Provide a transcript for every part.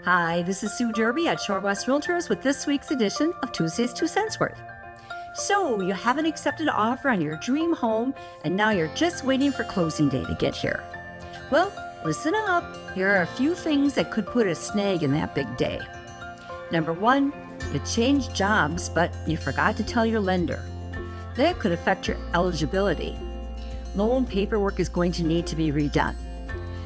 Hi, this is Sue Derby at Shorewest Realtors with this week's edition of Tuesday's 2 Cents Worth. So, you haven't accepted an offer on your dream home, and now you're just waiting for closing day to get here. Well, listen up. Here are a few things that could put a snag in that big day. Number 1, you changed jobs, but you forgot to tell your lender. That could affect your eligibility. Loan paperwork is going to need to be redone.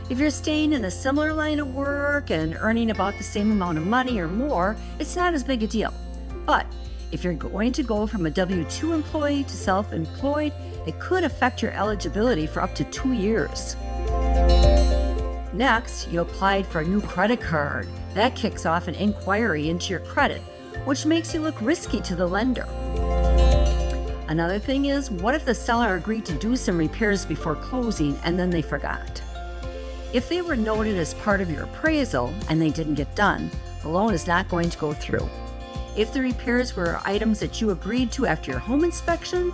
If you're staying in a similar line of work and earning about the same amount of money or more, it's not as big a deal. But if you're going to go from a W-2 employee to self-employed, it could affect your eligibility for up to 2 years. Next, you applied for a new credit card. That kicks off an inquiry into your credit, which makes you look risky to the lender. Another thing is, what if the seller agreed to do some repairs before closing and then they forgot? If they were noted as part of your appraisal and they didn't get done, the loan is not going to go through. If the repairs were items that you agreed to after your home inspection,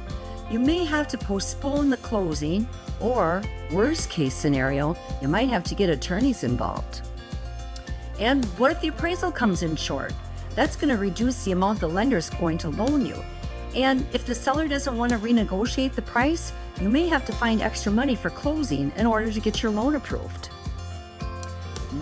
you may have to postpone the closing, or worst case scenario, you might have to get attorneys involved. And what if the appraisal comes in short? That's going to reduce the amount the lender is going to loan you. And if the seller doesn't want to renegotiate the price, you may have to find extra money for closing in order to get your loan approved.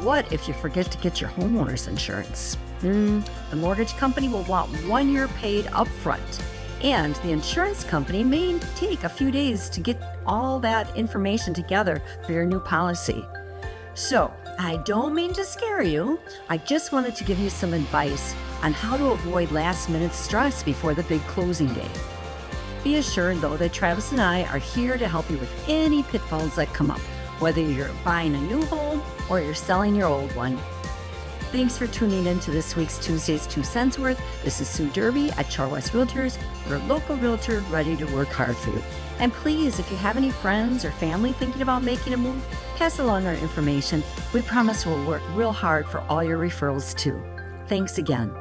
What if you forget to get your homeowner's insurance? The mortgage company will want 1 year paid upfront, and the insurance company may take a few days to get all that information together for your new policy. So, I don't mean to scare you. I just wanted to give you some advice on how to avoid last-minute stress before the big closing day. Be assured, though, that Travis and I are here to help you with any pitfalls that come up, whether you're buying a new home or you're selling your old one. Thanks for tuning in to this week's Tuesday's 2 Cents Worth. This is Sue Derby at Shorewest Realtors, your local realtor ready to work hard for you. And please, if you have any friends or family thinking about making a move, pass along our information. We promise we'll work real hard for all your referrals too. Thanks again.